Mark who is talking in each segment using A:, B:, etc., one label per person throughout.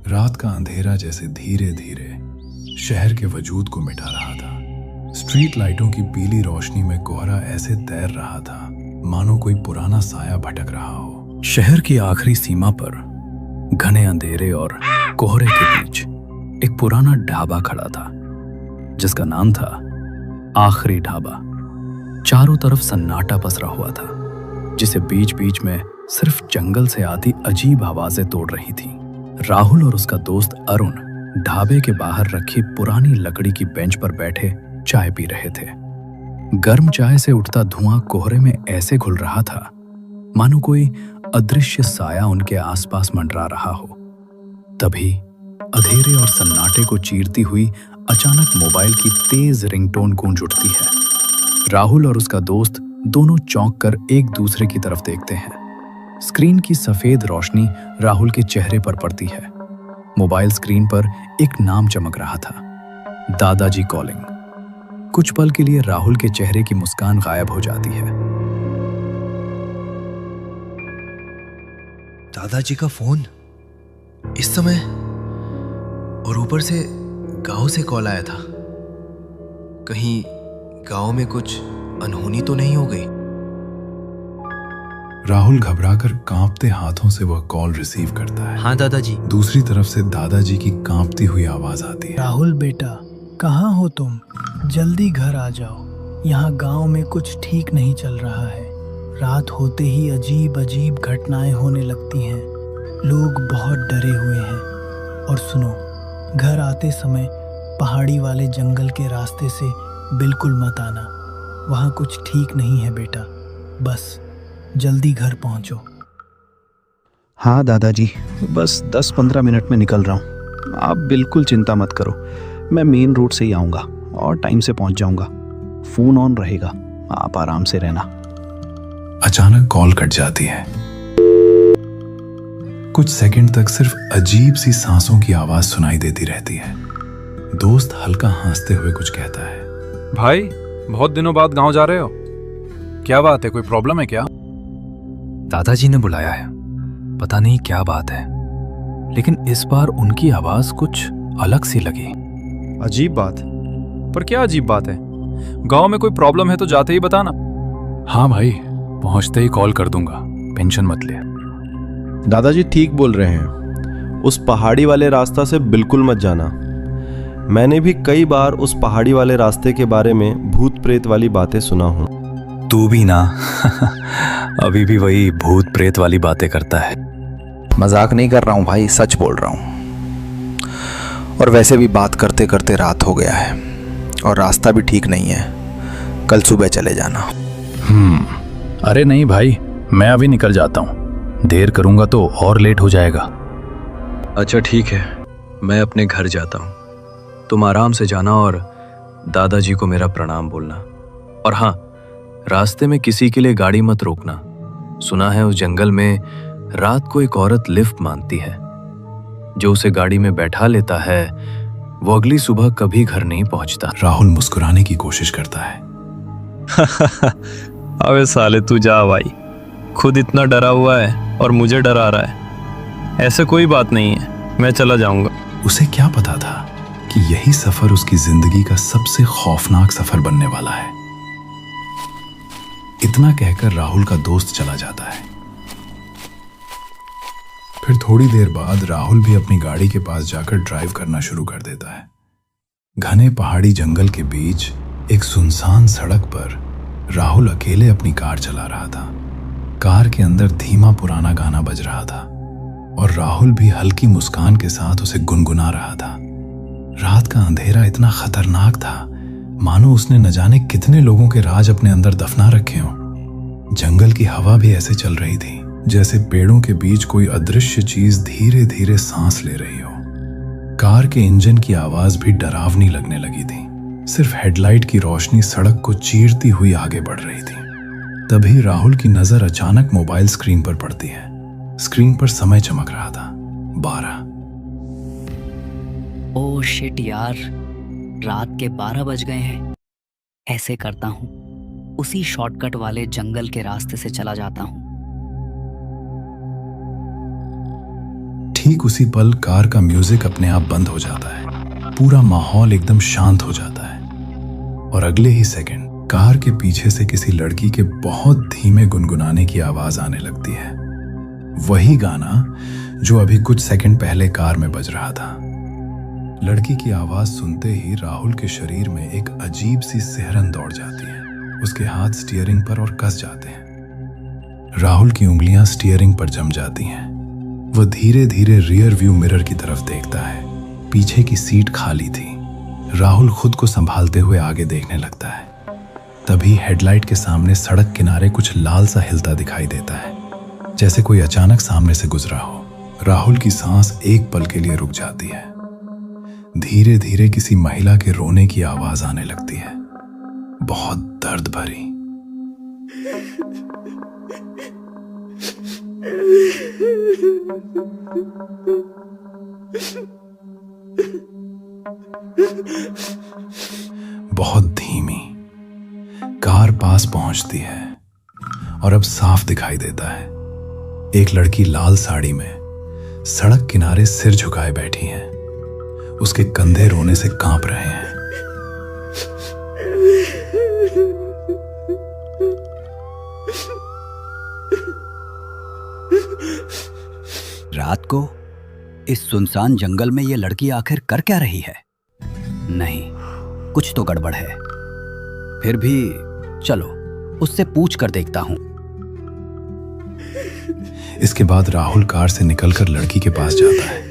A: रात का अंधेरा जैसे धीरे धीरे शहर के वजूद को मिटा रहा था। स्ट्रीट लाइटों की पीली रोशनी में कोहरा ऐसे तैर रहा था मानो कोई पुराना साया भटक रहा हो। शहर की आखिरी सीमा पर घने अंधेरे और कोहरे के बीच एक पुराना ढाबा खड़ा था जिसका नाम था आखिरी ढाबा। चारों तरफ सन्नाटा पसरा हुआ था जिसे बीच बीच में सिर्फ जंगल से आती अजीब आवाजें तोड़ रही थी। राहुल और उसका दोस्त अरुण ढाबे के बाहर रखी पुरानी लकड़ी की बेंच पर बैठे चाय पी रहे थे। गर्म चाय से उठता धुआं कोहरे में ऐसे घुल रहा था मानो कोई अदृश्य साया उनके आसपास मंडरा रहा हो। तभी अंधेरे और सन्नाटे को चीरती हुई अचानक मोबाइल की तेज रिंगटोन गूंज उठती है। राहुल और उसका दोस्त दोनों चौंक कर एक दूसरे की तरफ देखते हैं। स्क्रीन की सफेद रोशनी राहुल के चेहरे पर पड़ती है। मोबाइल स्क्रीन पर एक नाम चमक रहा था, दादाजी कॉलिंग। कुछ पल के लिए राहुल के चेहरे की मुस्कान गायब हो जाती है।
B: दादाजी का फोन इस समय, और ऊपर से गांव से कॉल आया था। कहीं गांव में कुछ अनहोनी तो नहीं हो गई?
A: राहुल घबराकर कांपते हाथों से वह कॉल रिसीव करता है।
B: हाँ दादाजी।
A: दूसरी तरफ से दादाजी की कांपती हुई आवाज आती है।
C: राहुल बेटा, कहाँ हो तुम? जल्दी घर आ जाओ। यहाँ गांव में कुछ ठीक नहीं चल रहा है। रात होते ही अजीब अजीब घटनाएं होने लगती हैं। लोग बहुत डरे हुए हैं। और सुनो, घर आते समय पहाड़ी वाले जंगल के रास्ते से बिल्कुल मत आना। वहाँ कुछ ठीक नहीं है बेटा। बस जल्दी घर पहुँचो।
D: हाँ दादाजी, बस 10-15 मिनट में निकल रहा हूँ। आप बिल्कुल चिंता मत करो, मैं मेन रोड से ही आऊँगा और टाइम से पहुँच जाऊँगा। फ़ोन ऑन रहेगा, आप आराम से रहना।
A: अचानक कॉल कट जाती है। कुछ सेकंड तक सिर्फ अजीब सी सांसों की आवाज सुनाई देती रहती है। दोस्त हल्का हंसते हुए कुछ कहता है।
E: भाई, बहुत दिनों बाद गांव जा रहे हो? क्या बात है, कोई प्रॉब्लम है क्या?
F: दादाजी ने बुलाया है, पता नहीं क्या बात है, लेकिन इस बार उनकी आवाज कुछ अलग सी लगी।
E: अजीब बात? पर क्या अजीब बात है? गांव में कोई प्रॉब्लम है तो जाते ही बताना।
F: हाँ भाई, पहुंचते ही कॉल कर दूंगा, टेंशन मत ले।
G: दादाजी ठीक बोल रहे हैं, उस पहाड़ी वाले रास्ता से बिल्कुल मत जाना। मैंने भी कई बार उस पहाड़ी वाले रास्ते के बारे में भूत प्रेत वाली बातें सुना हूँ।
F: तू भी ना अभी भी वही भूत प्रेत वाली बातें करता है।
H: मजाक नहीं कर रहा हूँ भाई, सच बोल रहा हूँ। और वैसे भी बात करते करते रात हो गया है और रास्ता भी ठीक नहीं है। कल सुबह चले जाना।
F: अरे नहीं भाई, मैं अभी निकल जाता हूँ। देर करूंगा तो और लेट हो जाएगा।
B: अच्छा ठीक है, मैं अपने घर जाता हूँ। तुम आराम से जाना और दादाजी को मेरा प्रणाम बोलना। और हाँ, रास्ते में किसी के लिए गाड़ी मत रोकना। सुना है उस जंगल में रात को एक औरत लिफ्ट मांगती है। जो उसे गाड़ी में बैठा लेता है वो अगली सुबह कभी घर नहीं पहुंचता।
A: राहुल मुस्कुराने की कोशिश करता है।
E: अबे साले, तू जा भाई, खुद इतना डरा हुआ है और मुझे डरा रहा है। ऐसे कोई बात नहीं है, मैं चला जाऊंगा।
A: उसे क्या पता था कि यही सफर उसकी जिंदगी का सबसे खौफनाक सफर बनने वाला है। इतना कहकर राहुल का दोस्त चला जाता है। फिर थोड़ी देर बाद राहुल भी अपनी गाड़ी के पास जाकर ड्राइव करना शुरू कर देता है। घने पहाड़ी जंगल के बीच एक सुनसान सड़क पर राहुल अकेले अपनी कार चला रहा था। कार के अंदर धीमा पुराना गाना बज रहा था और राहुल भी हल्की मुस्कान के साथ उसे गुनगुना रहा था। रात का अंधेरा इतना खतरनाक था मानो उसने न जाने कितने लोगों के राज अपने अंदर दफना रखे हों। जंगल की हवा भी ऐसे चल रही थी जैसे पेड़ों के बीच कोई अदृश्य चीज धीरे धीरे सांस ले रही हो। कार के इंजन की आवाज भी डरावनी लगने लगी थी। सिर्फ हेडलाइट की रोशनी सड़क को चीरती हुई आगे बढ़ रही थी। तभी राहुल की नजर अचानक मोबाइल स्क्रीन पर पड़ती है। स्क्रीन पर समय चमक रहा था, 12।
I: ओह शिट यार, रात के 12 बज गए हैं। ऐसे करता हूँ, उसी शॉर्टकट वाले जंगल के रास्ते से चला जाता हूँ।
A: ठीक उसी पल कार का म्यूजिक अपने आप बंद हो जाता है। पूरा माहौल एकदम शांत हो जाता है और अगले ही सेकंड कार के पीछे से किसी लड़की के बहुत धीमे गुनगुनाने की आवाज आने लगती है। वही गाना जो अभी कुछ सेकंड पहले कार में बज रहा था। लड़की की आवाज सुनते ही राहुल के शरीर में एक अजीब सी सिहरन दौड़ जाती है। उसके हाथ स्टीयरिंग पर और कस जाते हैं। राहुल की उंगलियां स्टीयरिंग पर जम जाती हैं। वह धीरे धीरे रियर व्यू मिरर की तरफ देखता है। पीछे की सीट खाली थी। राहुल खुद को संभालते हुए आगे देखने लगता है। तभी हेडलाइट के सामने सड़क किनारे कुछ लाल सा हिलता दिखाई देता है, जैसे कोई अचानक सामने से गुजरा हो। राहुल की सांस एक पल के लिए रुक जाती है। धीरे धीरे किसी महिला के रोने की आवाज आने लगती है, बहुत दर्द भरी। बहुत धीमी। कार पास पहुंचती है और अब साफ दिखाई देता है। एक लड़की लाल साड़ी में सड़क किनारे सिर झुकाए बैठी है। उसके कंधे रोने से कांप रहे हैं।
J: रात को इस सुनसान जंगल में ये लड़की आखिर कर क्या रही है? नहीं, कुछ तो गड़बड़ है। फिर भी चलो उससे पूछ कर देखता हूं।
A: इसके बाद राहुल कार से निकलकर लड़की के पास जाता है।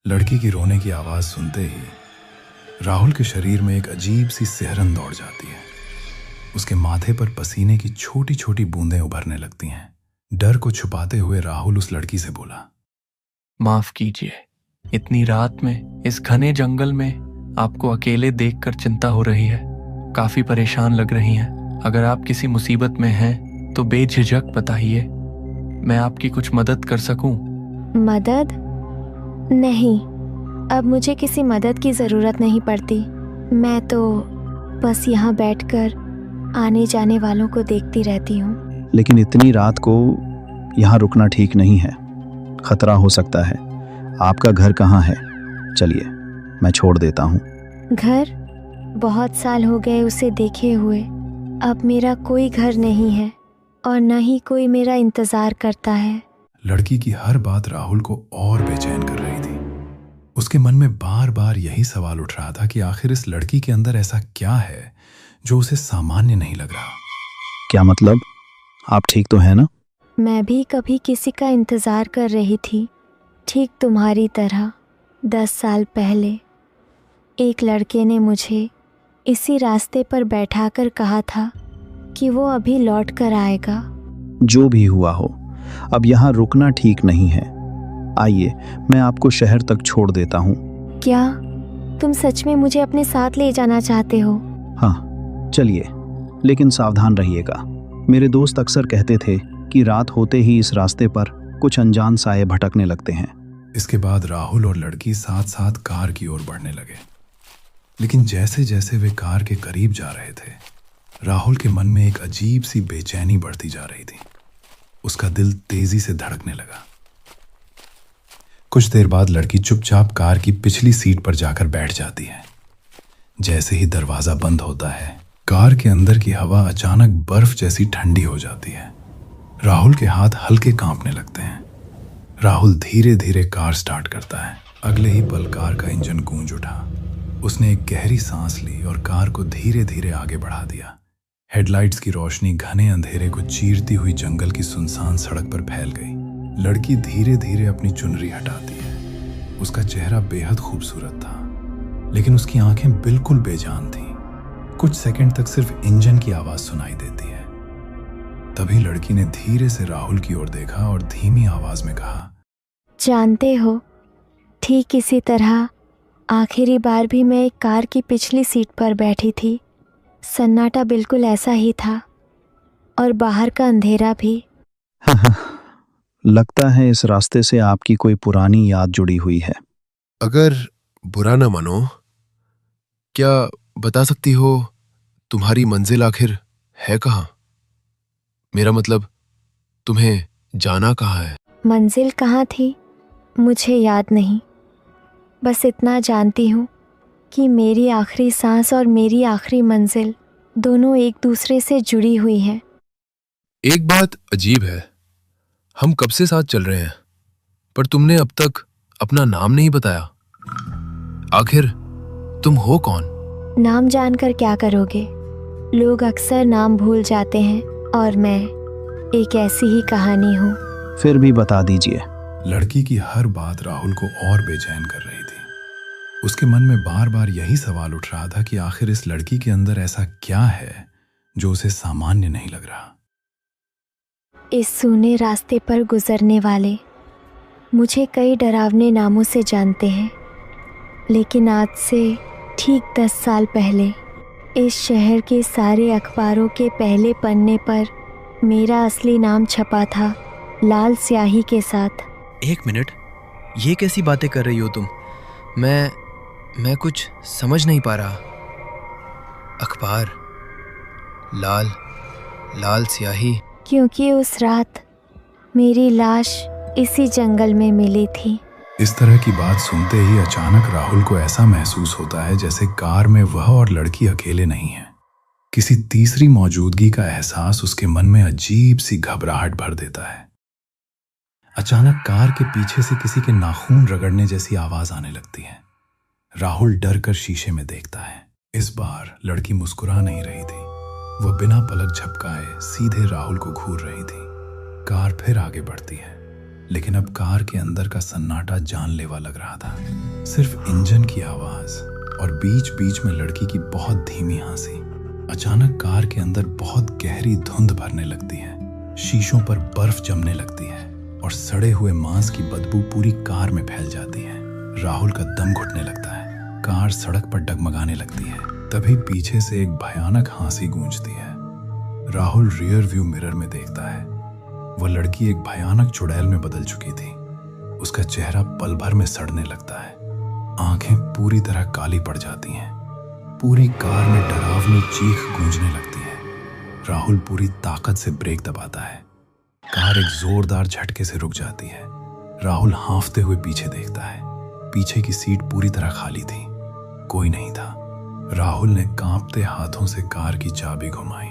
A: लड़की की रोने की आवाज सुनते ही राहुल के शरीर में एक अजीब सी सिहरन दौड़ जाती है। उसके माथे पर पसीने की छोटी छोटी बूंदें उभरने लगती हैं। डर को छुपाते हुए राहुल उस लड़की से बोला,
E: माफ कीजिए, इतनी रात में इस घने जंगल में आपको अकेले देखकर चिंता हो रही है। काफी परेशान लग रही हैं। अगर आप किसी मुसीबत में हैं तो बेझिझक बताइए, मैं आपकी कुछ मदद कर सकूं।
K: मदद? नहीं, अब मुझे किसी मदद की ज़रूरत नहीं पड़ती। मैं तो बस यहाँ बैठकर आने जाने वालों को देखती रहती हूँ।
D: लेकिन इतनी रात को यहाँ रुकना ठीक नहीं है, खतरा हो सकता है। आपका घर कहाँ है? चलिए मैं छोड़ देता हूँ।
K: घर? बहुत साल हो गए उसे देखे हुए। अब मेरा कोई घर नहीं है और न ही कोई मेरा इंतज़ार करता है।
A: लड़की की हर बात राहुल को और बेचैन कर रही थी। उसके मन में बार बार यही सवाल उठ रहा था कि आखिर इस लड़की के अंदर ऐसा क्या है जो उसे सामान्य नहीं लग रहा।
D: क्या मतलब? आप ठीक तो हैं ना?
K: मैं भी कभी किसी का इंतज़ार कर रही थी, ठीक तुम्हारी तरह। 10 साल पहले एक लड़के ने मुझे इसी रास्ते पर बैठाकर कहा था कि वो अभी लौट कर आएगा।
D: जो भी हुआ हो, अब यहाँ रुकना ठीक नहीं है। आइए मैं आपको शहर तक छोड़ देता हूँ।
K: क्या तुम सच में मुझे अपने साथ ले जाना चाहते हो?
D: हाँ चलिए, लेकिन सावधान रहिएगा। मेरे दोस्त अक्सर कहते थे कि रात होते ही इस रास्ते पर कुछ अनजान साए भटकने लगते हैं।
A: इसके बाद राहुल और लड़की साथ साथ कार की ओर बढ़ने लगे। लेकिन जैसे जैसे वे कार के करीब जा रहे थे, राहुल के मन में एक अजीब सी बेचैनी बढ़ती जा रही थी। उसका दिल तेजी से धड़कने लगा। कुछ देर बाद लड़की चुपचाप कार की पिछली सीट पर जाकर बैठ जाती है। जैसे ही दरवाजा बंद होता है, कार के अंदर की हवा अचानक बर्फ जैसी ठंडी हो जाती है। राहुल के हाथ हल्के कांपने लगते हैं। राहुल धीरे धीरे कार स्टार्ट करता है। अगले ही पल कार का इंजन गूंज उठा। उसने एक गहरी सांस ली और कार को धीरे धीरे आगे बढ़ा दिया। हेडलाइट्स की रोशनी घने अंधेरे को चीरती हुई जंगल की सुनसान सड़क पर फैल गई। लड़की धीरे धीरे अपनी चुनरी हटाती है। उसका चेहरा बेहद खूबसूरत था, लेकिन उसकी आंखें बिल्कुल बेजान थीं। कुछ सेकंड तक सिर्फ इंजन की आवाज सुनाई देती है। तभी लड़की ने धीरे से राहुल की ओर देखा और धीमी आवाज में कहा,
K: जानते हो, ठीक इसी तरह आखिरी बार भी मैं एक कार की पिछली सीट पर बैठी थी। सन्नाटा बिल्कुल ऐसा ही था और बाहर का अंधेरा भी।
D: लगता है इस रास्ते से आपकी कोई पुरानी याद जुड़ी हुई है।
L: अगर बुरा न मानो, क्या बता सकती हो तुम्हारी मंजिल आखिर है कहाँ? मेरा मतलब, तुम्हें जाना कहाँ है?
K: मंजिल कहाँ थी मुझे याद नहीं, बस इतना जानती हूँ कि मेरी आखिरी सांस और मेरी आखिरी मंजिल दोनों एक दूसरे से जुड़ी हुई हैं।
L: एक बात अजीब है, हम कब से साथ चल रहे हैं, पर तुमने अब तक अपना नाम नहीं बताया। आखिर तुम हो कौन?
K: नाम जानकर क्या करोगे? लोग अक्सर नाम भूल जाते हैं और मैं एक ऐसी ही कहानी हूँ।
D: फिर भी बता दीजिए।
A: लड़की की हर बात राहुल को और बेचैन कर रही थी। उसके मन में बार बार यही सवाल उठ रहा था कि आखिर इस लड़की के अंदर ऐसा क्या है जो उसे सामान्य नहीं लग रहा।
K: इस सूने रास्ते पर गुजरने वाले मुझे कई डरावने नामों से जानते हैं, लेकिन आज से ठीक 10 साल पहले इस शहर के सारे अखबारों के पहले पन्ने पर मेरा असली नाम छपा था, लाल स्याही के साथ।
B: एक मिनट, ये कैसी बातें कर रही हो तुम? मैं कुछ समझ नहीं पा रहा। अखबार, लाल स्याही।
K: क्योंकि उस रात मेरी लाश इसी जंगल में मिली थी।
A: इस तरह की बात सुनते ही अचानक राहुल को ऐसा महसूस होता है जैसे कार में वह और लड़की अकेले नहीं है। किसी तीसरी मौजूदगी का एहसास उसके मन में अजीब सी घबराहट भर देता है। अचानक कार के पीछे से किसी के नाखून रगड़ने जैसी आवाज आने लगती है। राहुल डर कर शीशे में देखता है। इस बार लड़की मुस्कुरा नहीं रही थी, वह बिना पलक झपकाए सीधे राहुल को घूर रही थी। कार फिर आगे बढ़ती है, लेकिन अब कार के अंदर का सन्नाटा जानलेवा लग रहा था। सिर्फ इंजन की आवाज और बीच बीच में लड़की की बहुत धीमी हंसी। अचानक कार के अंदर बहुत गहरी धुंध भरने लगती है, शीशों पर बर्फ जमने लगती है और सड़े हुए मांस की बदबू पूरी कार में फैल जाती है। राहुल का दम घुटने लगता है। कार सड़क पर डगमगाने लगती है। तभी पीछे से एक भयानक हंसी गूंजती है। राहुल रियर व्यू मिरर में देखता है। वह लड़की एक भयानक चुड़ैल में बदल चुकी थी। उसका चेहरा पल भर में सड़ने लगता है, आंखें पूरी तरह काली पड़ जाती हैं। पूरी कार में डरावनी चीख गूंजने लगती है। राहुल पूरी ताकत से ब्रेक दबाता है। कार एक जोरदार झटके से रुक जाती है। राहुल हांफते हुए पीछे देखता है। पीछे की सीट पूरी तरह खाली थी, कोई नहीं था। राहुल ने कांपते हाथों से कार की चाबी घुमाई।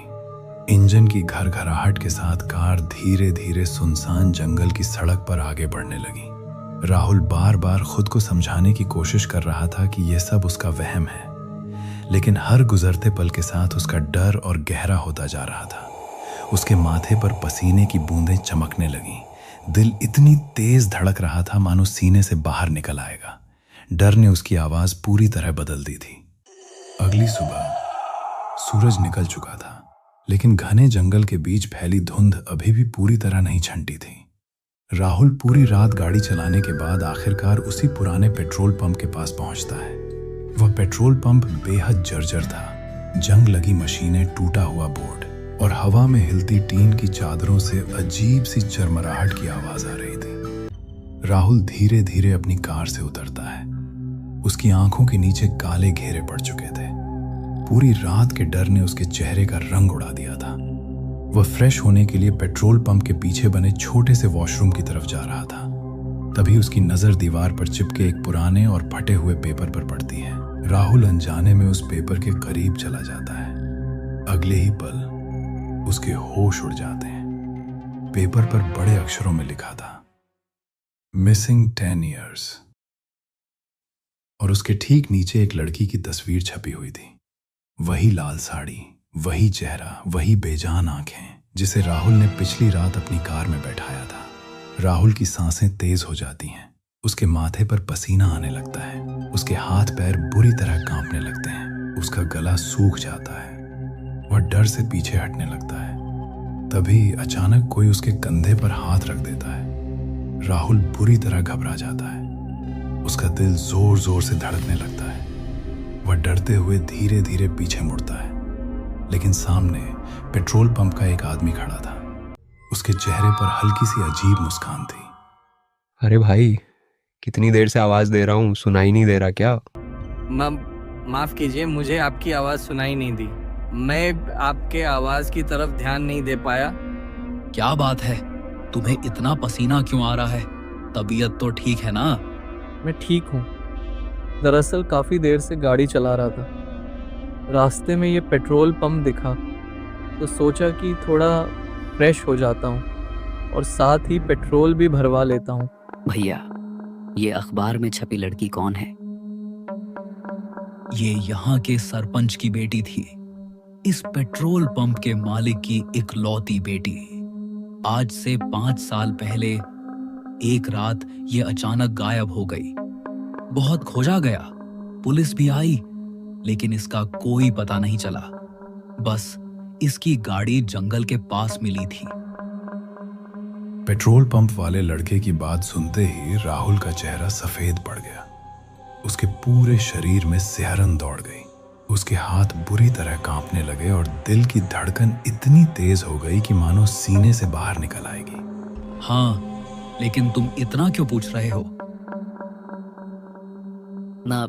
A: इंजन की घरघराहट के साथ कार धीरे धीरे सुनसान जंगल की सड़क पर आगे बढ़ने लगी। राहुल बार बार खुद को समझाने की कोशिश कर रहा था कि यह सब उसका वहम है, लेकिन हर गुजरते पल के साथ उसका डर और गहरा होता जा रहा था। उसके माथे पर पसीने की बूंदें चमकने लगीं। दिल इतनी तेज धड़क रहा था मानो सीने से बाहर निकल आएगा। डर ने उसकी आवाज पूरी तरह बदल दी थी। अगली सुबह सूरज निकल चुका था, लेकिन घने जंगल के बीच फैली धुंध अभी भी पूरी तरह नहीं छंटी थी। राहुल पूरी रात गाड़ी चलाने के बाद आखिरकार उसी पुराने पेट्रोल पंप के पास पहुंचता है। वह पेट्रोल पंप बेहद जर्जर था। जंग लगी मशीनें, टूटा हुआ बोर्ड और हवा में हिलती टीन की चादरों से अजीब सी चरमराहट की आवाज आ रही थी। राहुल धीरे धीरे अपनी कार से उतरता है। उसकी आंखों के नीचे काले घेरे पड़ चुके थे। पूरी रात के डर ने उसके चेहरे का रंग उड़ा दिया था। वह फ्रेश होने के लिए पेट्रोल पंप के पीछे बने छोटे से वॉशरूम की तरफ जा रहा था। तभी उसकी नजर दीवार पर चिपके एक पुराने और फटे हुए पेपर पर पड़ती है। राहुल अनजाने में उस पेपर के करीब चला जाता है। अगले ही पल उसके होश उड़ जाते हैं। पेपर पर बड़े अक्षरों में लिखा था, मिसिंग 10 years, और उसके ठीक नीचे एक लड़की की तस्वीर छपी हुई थी। वही लाल साड़ी, वही चेहरा, वही बेजान आंखें जिसे राहुल ने पिछली रात अपनी कार में बैठाया था। राहुल की सांसें तेज हो जाती हैं। उसके माथे पर पसीना आने लगता है। उसके हाथ पैर बुरी तरह कांपने लगते हैं। उसका गला सूख जाता है। वह डर से पीछे हटने लगता है। तभी अचानक कोई उसके कंधे पर हाथ रख देता है। राहुल बुरी तरह घबरा जाता है। उसका दिल जोर जोर से धड़कने लगता है। वह डरते हुए धीरे धीरे पीछे मुड़ता है, लेकिन सामने पेट्रोल पंप का एक आदमी खड़ा था। उसके चेहरे पर हल्की सी अजीब मुस्कान थी।
M: अरे भाई, कितनी देर से आवाज दे रहा हूँ, सुनाई नहीं दे रहा क्या?
N: माफ कीजिए, मुझे आपकी आवाज सुनाई नहीं दी। मैं आपके आवाज की तरफ ध्यान नहीं दे पाया।
F: क्या बात है, तुम्हें इतना पसीना क्यों आ रहा है? तबीयत तो ठीक है ना?
E: मैं ठीक हूँ। दरअसल काफ़ी देर से गाड़ी चला रहा था। रास्ते में ये पेट्रोल पंप दिखा तो सोचा कि थोड़ा फ्रेश हो जाता हूँ और साथ ही पेट्रोल भी भरवा लेता हूँ।
I: भैया, ये अखबार में छपी लड़की कौन है?
F: ये यहाँ के सरपंच की बेटी थी, इस पेट्रोल पंप के मालिक की इकलौती बेटी। आज से 5 साल पहले एक रात ये अचानक गायब हो गई। बहुत खोजा गया, पुलिस भी आई, लेकिन इसका कोई पता नहीं चला। बस इसकी गाड़ी जंगल के पास मिली थी।
A: पेट्रोल पंप वाले लड़के की बात सुनते ही राहुल का चेहरा सफेद पड़ गया। उसके पूरे शरीर में सिहरन दौड़ गई। उसके हाथ बुरी तरह कांपने लगे और दिल की धड़कन इतनी तेज हो गई कि मानो सीने से बाहर निकल आएगी।
F: हाँ, लेकिन तुम इतना क्यों पूछ रहे हो?
I: ना,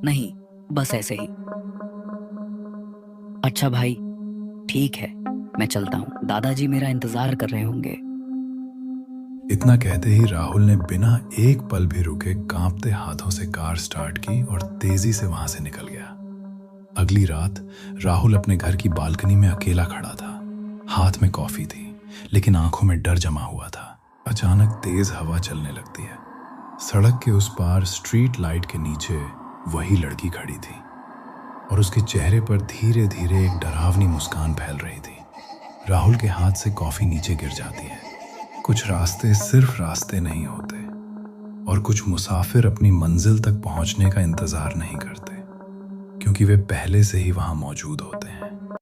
I: नहीं, बस ऐसे ही। अच्छा भाई, ठीक है, मैं चलता हूँ। दादाजी मेरा इंतजार कर रहे होंगे।
A: इतना कहते ही राहुल ने बिना एक पल भी रुके कांपते हाथों से कार स्टार्ट की और तेजी से वहां से निकल गया। अगली रात राहुल अपने घर की बालकनी में अकेला खड़ा था। हाथ में कॉफी थी, लेकिन आंखों में डर जमा हुआ था। अचानक तेज हवा चलने लगती है। सड़क के उस पार स्ट्रीट लाइट के नीचे वही लड़की खड़ी थी और उसके चेहरे पर धीरे धीरे एक डरावनी मुस्कान फैल रही थी। राहुल के हाथ से कॉफी नीचे गिर जाती है। कुछ रास्ते सिर्फ रास्ते नहीं होते और कुछ मुसाफिर अपनी मंजिल तक पहुंचने का इंतजार नहीं करते, क्योंकि वे पहले से ही वहां मौजूद होते हैं।